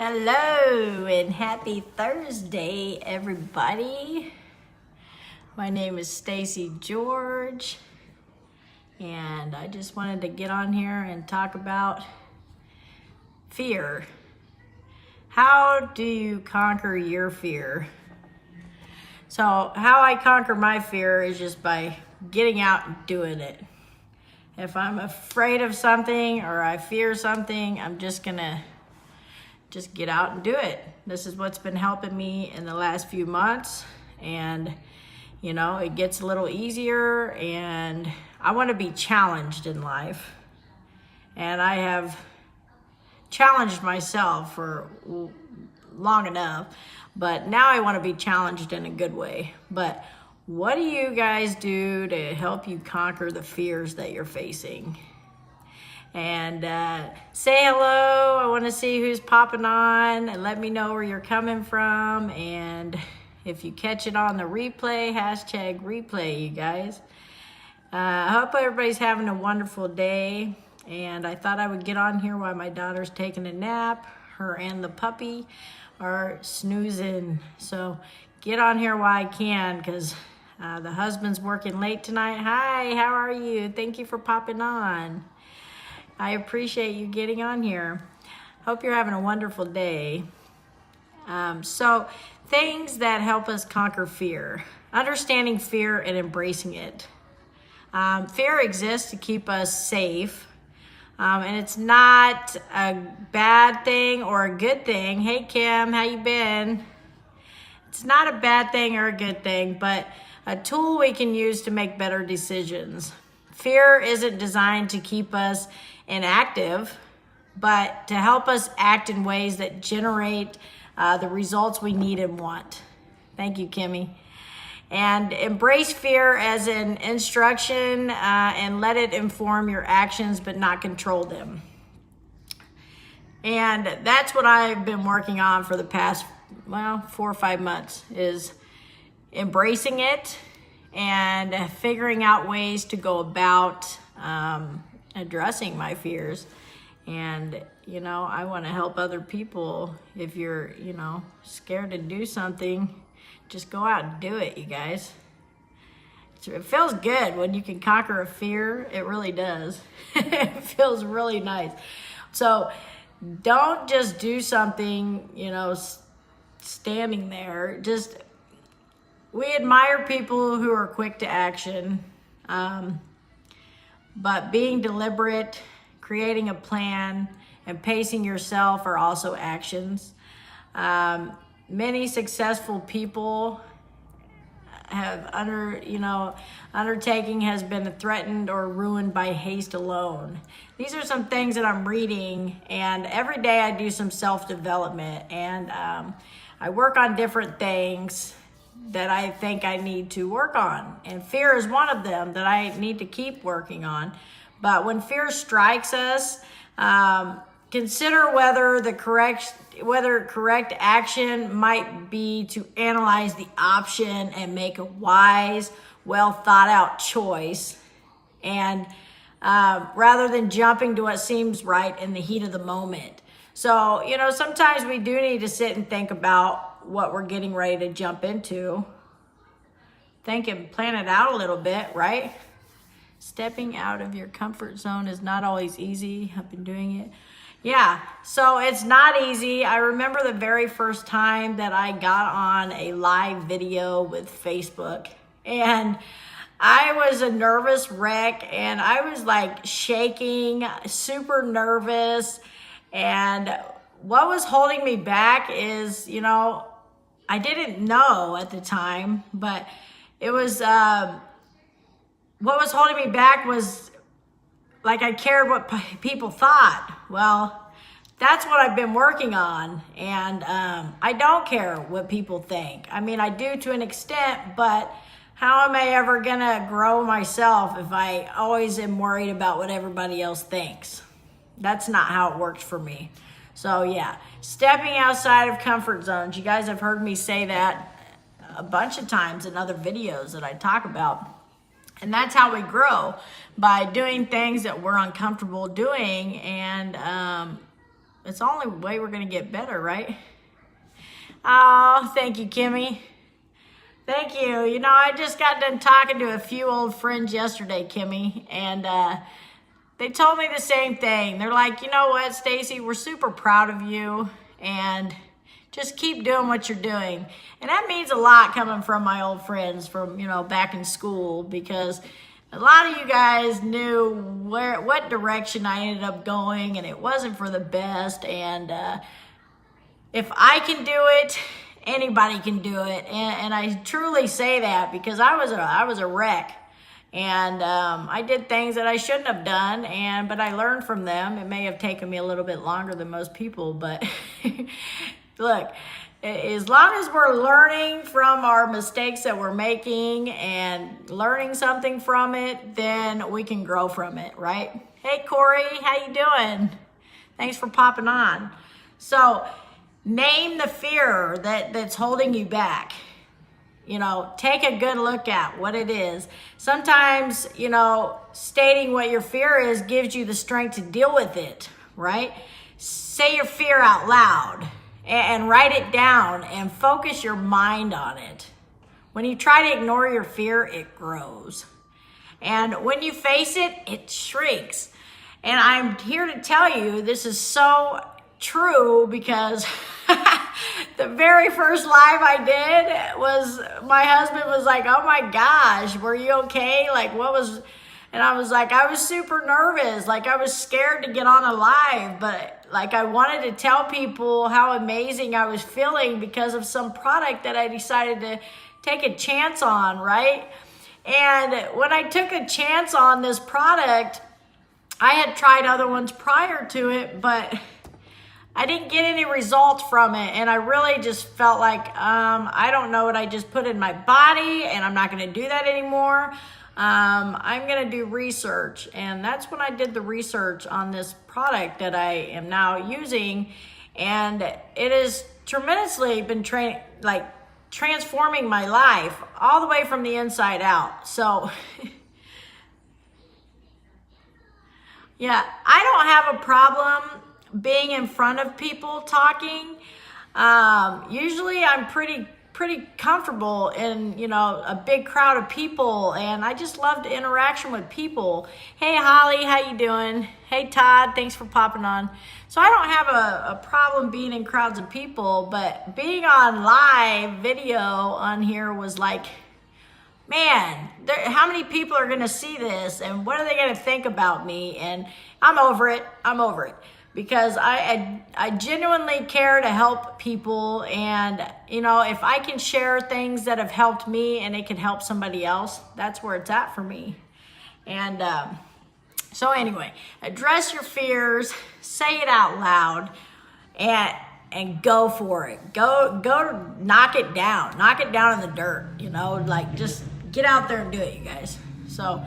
Hello and happy Thursday, everybody. My name is Stacy George, and I just wanted to get on here and talk about fear. How do you conquer your fear? So how I conquer my fear is just by getting out and doing it. If I'm afraid of something or I fear something, I'm just gonna get out and do it. This is what's been helping me in the last few months. And, you know, it gets a little easier, and I want to be challenged in life. And I have challenged myself for long enough, but now I want to be challenged in a good way. But what do you guys do to help you conquer the fears that you're facing? And say hello. I want to see who's popping on, and let me know where you're coming from. And if you catch it on the replay, hashtag replay, you guys. I hope everybody's having a wonderful day. And I thought I would get on here while my daughter's taking a nap. Her and the puppy are snoozing. So get on here while I can, because the husband's working late tonight. Hi, how are you? Thank you for popping on. I appreciate you getting on here. Hope you're having a wonderful day. So things that help us conquer fear. Understanding fear and embracing it. Fear exists to keep us safe. And it's not a bad thing or a good thing. Hey Kim, how you been? It's not a bad thing or a good thing, but a tool we can use to make better decisions. Fear isn't designed to keep us inactive, but to help us act in ways that generate the results we need and want. Thank you, Kimmy. And embrace fear as an instruction and let it inform your actions, but not control them. And that's what I've been working on for the past, 4 or 5 months, is embracing it and figuring out ways to go about addressing my fears. And, you know, I want to help other people. If you're, scared to do something, just go out and do it, you guys. It feels good when you can conquer a fear. It really does. It feels really nice. So don't just do something, standing there. We admire people who are quick to action. But being deliberate, creating a plan, and pacing yourself are also actions. Many successful people have undertaking has been threatened or ruined by haste alone. These are some things that I'm reading, and every day I do some self-development, and I work on different things that I think I need to work on. And fear is one of them that I need to keep working on. But when fear strikes us, consider whether correct action might be to analyze the option and make a wise, well thought out choice. And rather than jumping to what seems right in the heat of the moment. So, sometimes we do need to sit and think about what we're getting ready to jump into. Think and plan it out a little bit, right? Stepping out of your comfort zone is not always easy. I've been doing it. Yeah, so it's not easy. I remember the very first time that I got on a live video with Facebook, and I was a nervous wreck, and I was like shaking, super nervous. And what was holding me back is, I didn't know at the time, but it was, what was holding me back was like I cared what people thought. Well, that's what I've been working on. And I don't care what people think. I mean, I do to an extent, but how am I ever gonna grow myself if I always am worried about what everybody else thinks? That's not how it works for me. So yeah, stepping outside of comfort zones. You guys have heard me say that a bunch of times in other videos that I talk about. And that's how we grow, by doing things that we're uncomfortable doing and it's the only way we're gonna get better, right? Oh, thank you, Kimmy. Thank you. You know, I just got done talking to a few old friends yesterday, Kimmy, and they told me the same thing. They're like, you know what, Stacy, we're super proud of you, and just keep doing what you're doing. And that means a lot coming from my old friends from, you know, back in school, because a lot of you guys knew what direction I ended up going, and it wasn't for the best. And if I can do it, anybody can do it. And I truly say that because I was a wreck. And I did things that I shouldn't have done, but I learned from them. It may have taken me a little bit longer than most people, but look, as long as we're learning from our mistakes that we're making and learning something from it, then we can grow from it, right? Hey, Corey, how you doing? Thanks for popping on. So, name the fear that's holding you back. You know, take a good look at what it is. Sometimes, you know, stating what your fear is gives you the strength to deal with it, right? Say your fear out loud and write it down and focus your mind on it. When you try to ignore your fear, it grows. And when you face it, it shrinks. And I'm here to tell you this is so true because the very first live I did was my husband was like, oh my gosh, were you okay? Like, what was, and I was like, I was super nervous. Like, I was scared to get on a live, but like, I wanted to tell people how amazing I was feeling because of some product that I decided to take a chance on, right? And when I took a chance on this product, I had tried other ones prior to it, but I didn't get any results from it. And I really just felt like, I don't know what I just put in my body, and I'm not going to do that anymore. I'm going to do research. And that's when I did the research on this product that I am now using. And it has tremendously been transforming my life all the way from the inside out. So yeah, I don't have a problem being in front of people talking. Usually I'm pretty comfortable in, you know, a big crowd of people, and I just love the interaction with people. Hey, Holly, how you doing? Hey, Todd, thanks for popping on. So I don't have a problem being in crowds of people, but being on live video on here was like, man, how many people are going to see this, and what are they going to think about me? And I'm over it. Because I genuinely care to help people, and you know, if I can share things that have helped me and it can help somebody else, that's where it's at for me. And so anyway, address your fears, say it out loud, and go for it. Go knock it down in the dirt. You know, like, just get out there and do it, you guys. So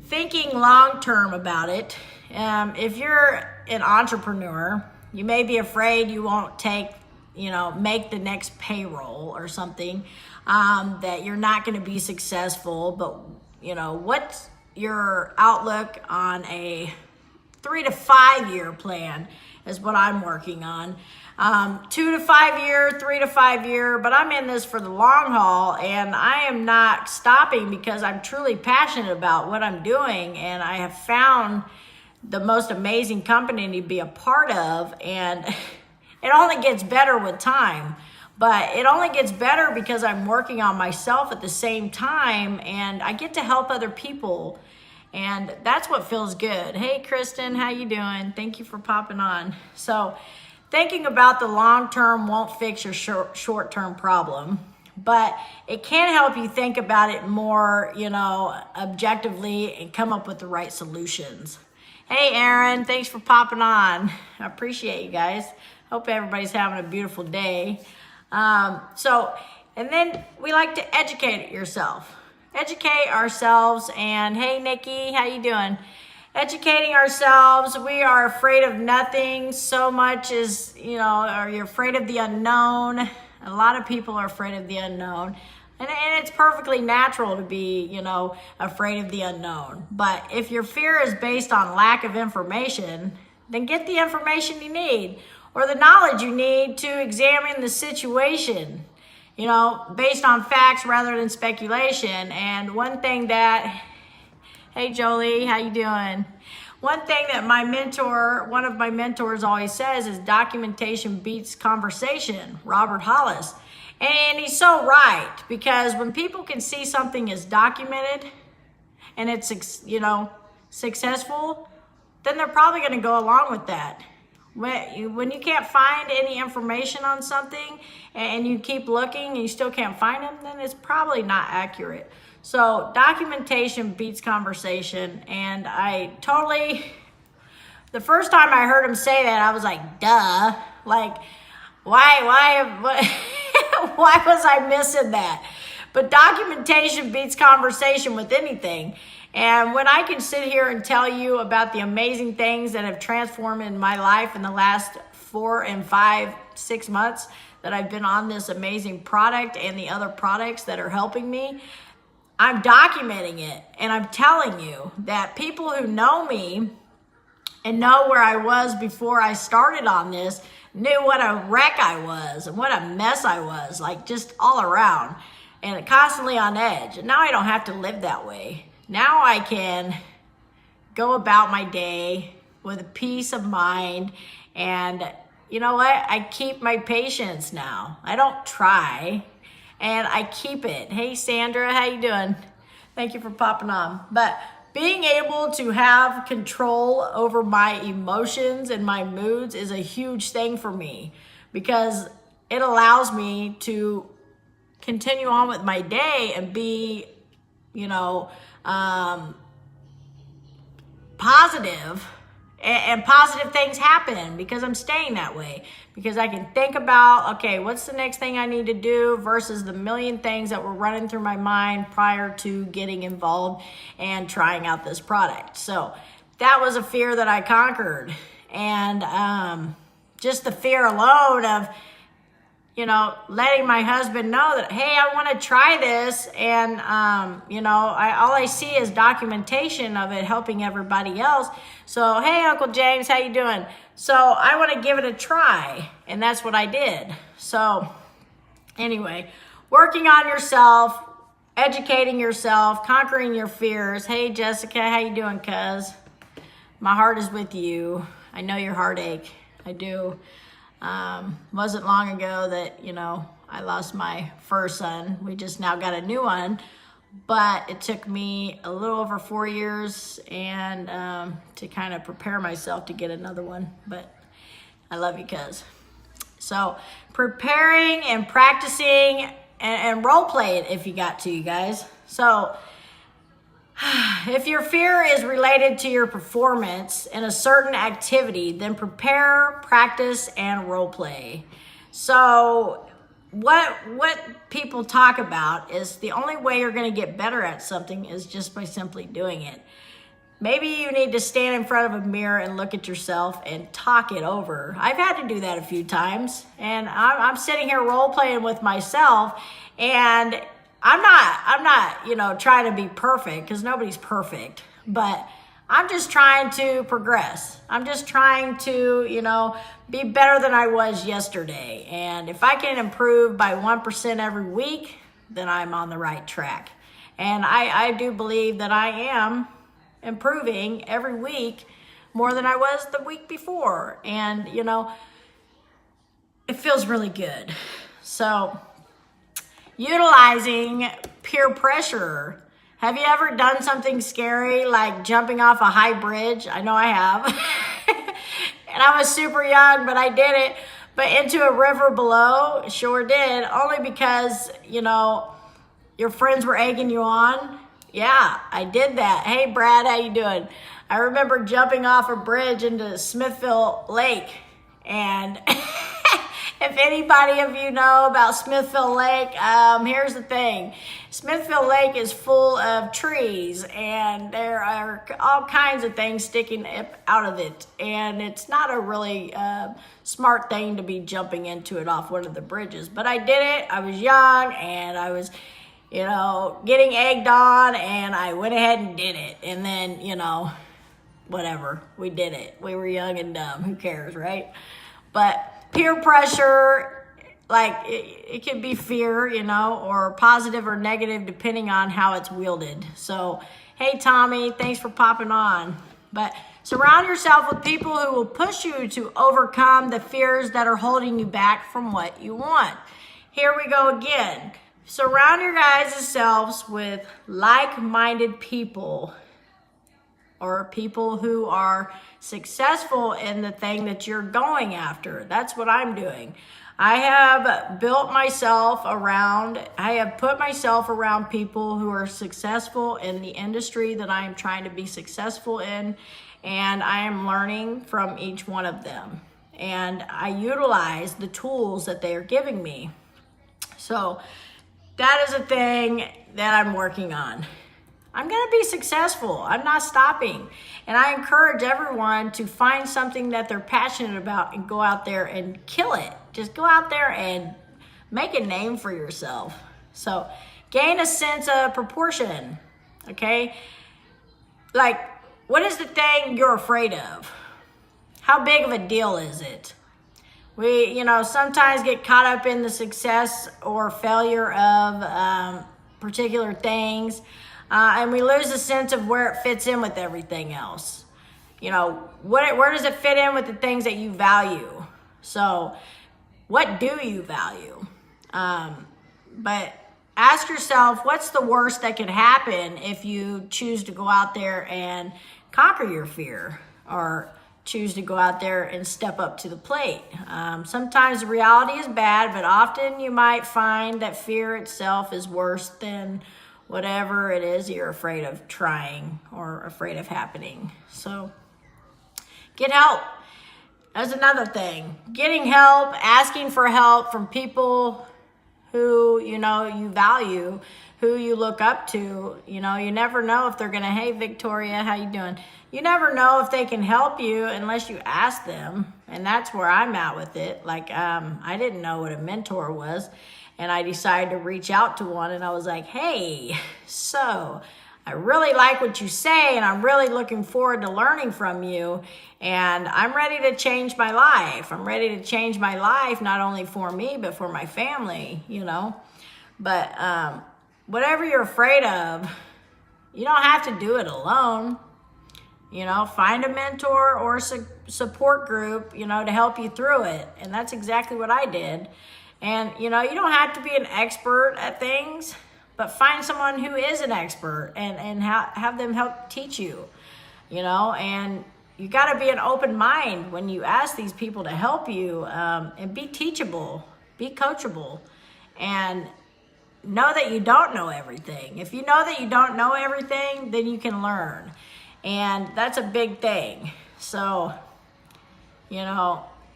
thinking long term about it. If you're an entrepreneur, you may be afraid you won't make the next payroll or something, that you're not going to be successful. But, you know, what's your outlook on a 3 to 5 year plan is what I'm working on. 2 to 5 year, 3 to 5 year, but I'm in this for the long haul, and I am not stopping because I'm truly passionate about what I'm doing, and I have found the most amazing company to be a part of, and it only gets better with time. But it only gets better because I'm working on myself at the same time, and I get to help other people, and that's what feels good. Hey, Kristen, how you doing? Thank you for popping on. So thinking about the long term won't fix your short term problem, but it can help you think about it more, you know, objectively, and come up with the right solutions. Hey, Aaron, thanks for popping on. I appreciate you guys. Hope everybody's having a beautiful day. And then we like to educate yourself. Educate ourselves, and hey, Nikki, how you doing? Educating ourselves. We are afraid of nothing so much as, you know, are you afraid of the unknown? A lot of people are afraid of the unknown. And it's perfectly natural to be, you know, afraid of the unknown. But if your fear is based on lack of information, then get the information you need or the knowledge you need to examine the situation, you know, based on facts rather than speculation. And one thing that, hey Jolie, how you doing? One thing that one of my mentors always says is documentation beats conversation, Robert Hollis. And he's so right, because when people can see something is documented and it's, you know, successful, then they're probably going to go along with that. When you can't find any information on something and you keep looking and you still can't find them, then it's probably not accurate. So documentation beats conversation. And the first time I heard him say that, I was like, duh. Like, why was I missing that? But documentation beats conversation with anything. And when I can sit here and tell you about the amazing things that have transformed in my life in the last 4 and 5, 6 months that I've been on this amazing product and the other products that are helping me, I'm documenting it. And I'm telling you that people who know me and know where I was before I started on this knew what a wreck I was and what a mess I was, like just all around and constantly on edge. And now I don't have to live that way. Now I can go about my day with a peace of mind. And you know what? I keep my patience now. I don't try, and I keep it. Hey, Sandra, how you doing? Thank you for popping on. But being able to have control over my emotions and my moods is a huge thing for me, because it allows me to continue on with my day and be, you know, positive, and positive things happen because I'm staying that way, because I can think about, okay, what's the next thing I need to do versus the million things that were running through my mind prior to getting involved and trying out this product. So that was a fear that I conquered. And just the fear alone of, you know, letting my husband know that, hey, I want to try this. And, you know, all I see is documentation of it helping everybody else. So, hey, Uncle James, how you doing? So I want to give it a try. And that's what I did. So anyway, working on yourself, educating yourself, conquering your fears. Hey, Jessica, how you doing, cuz? My heart is with you. I know your heartache. I do. Wasn't long ago that, you know, I lost my first son. We just now got a new one, but it took me a little over 4 years and to kind of prepare myself to get another one. But I love you, cuz. So preparing and practicing and role play it if you got to, you guys. So if your fear is related to your performance in a certain activity, then prepare, practice, and role play. So what people talk about is the only way you're going to get better at something is just by simply doing it. Maybe you need to stand in front of a mirror and look at yourself and talk it over. I've had to do that a few times, and I'm sitting here role playing with myself, and I'm not, you know, trying to be perfect, because nobody's perfect, but I'm just trying to progress. I'm just trying to, you know, be better than I was yesterday. And if I can improve by 1% every week, then I'm on the right track. And I do believe that I am improving every week more than I was the week before. And, you know, it feels really good. So utilizing peer pressure. Have you ever done something scary like jumping off a high bridge? I know I have. And I was super young, but I did it. But into a river below, sure did. Only because, you know, your friends were egging you on. Yeah, I did that. Hey, Brad, how you doing? I remember jumping off a bridge into Smithville Lake. And if anybody of you know about Smithville Lake, here's the thing. Smithville Lake is full of trees, and there are all kinds of things sticking out of it. And it's not a really smart thing to be jumping into it off one of the bridges. But I did it. I was young, and I was, you know, getting egged on, and I went ahead and did it. And then, you know, whatever. We did it. We were young and dumb. Who cares, right? But peer pressure, like it could be fear, you know, or positive or negative depending on how it's wielded. So, hey, Tommy, thanks for popping on. But surround yourself with people who will push you to overcome the fears that are holding you back from what you want. Here we go again. Surround your guys' selves with like-minded people, or people who are successful in the thing that you're going after. That's what I'm doing. I have put myself around people who are successful in the industry that I am trying to be successful in, and I am learning from each one of them. And I utilize the tools that they are giving me. So that is a thing that I'm working on. I'm going to be successful. I'm not stopping. And I encourage everyone to find something that they're passionate about and go out there and kill it. Just go out there and make a name for yourself. So gain a sense of proportion, okay? Like, what is the thing you're afraid of? How big of a deal is it? We, sometimes get caught up in the success or failure of particular things, and we lose a sense of where it fits in with everything else. Where does it fit in with the things that you value? So, what do you value? But ask yourself, what's the worst that could happen if you choose to go out there and conquer your fear, or choose to go out there and step up to the plate? Sometimes the reality is bad, but often you might find that fear itself is worse than whatever it is you're afraid of trying or afraid of happening. So get help. That's another thing. Getting help, asking for help from people who, you value, who you look up to. You never know if they're going to, hey, Victoria, how you doing? You never know if they can help you unless you ask them. And that's where I'm at with it. Like, I didn't know what a mentor was, and I decided to reach out to one, and I was like, hey, so I really like what you say, and I'm really looking forward to learning from you, and I'm ready to change my life. I'm ready to change my life, not only for me, but for my family, But whatever you're afraid of, you don't have to do it alone. Find a mentor or a support group, to help you through it. And that's exactly what I did. And, you don't have to be an expert at things, but find someone who is an expert and have them help teach you, and you got to be an open mind when you ask these people to help you, and be teachable, be coachable, and know that you don't know everything. If you know that you don't know everything, then you can learn. And that's a big thing. So,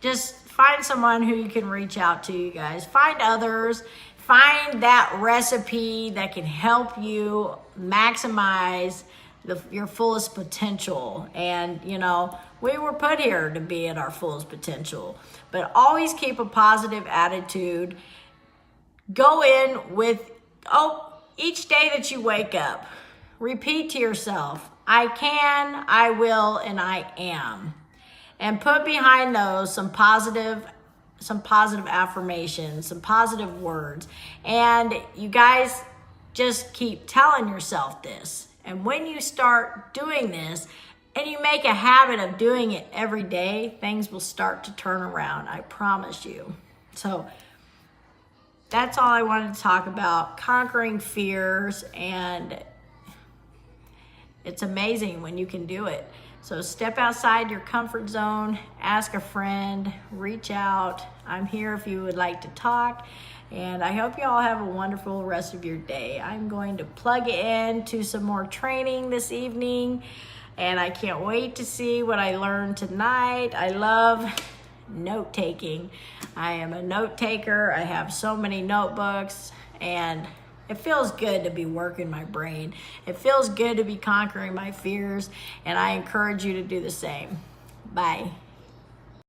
just find someone who you can reach out to, you guys. Find others. Find that recipe that can help you maximize your fullest potential. And, we were put here to be at our fullest potential. But always keep a positive attitude. Go in with, each day that you wake up, repeat to yourself, I can, I will, and I am. And put behind those some positive affirmations, some positive words. And you guys just keep telling yourself this. And when you start doing this, and you make a habit of doing it every day, things will start to turn around. I promise you. So that's all I wanted to talk about, conquering fears, and it's amazing when you can do it. So step outside your comfort zone, ask a friend, reach out. I'm here if you would like to talk, and I hope you all have a wonderful rest of your day. I'm going to plug in to some more training this evening, and I can't wait to see what I learned tonight. I love note-taking. I am a note taker. I have so many notebooks, and it feels good to be working my brain. It feels good to be conquering my fears, and I encourage you to do the same. Bye.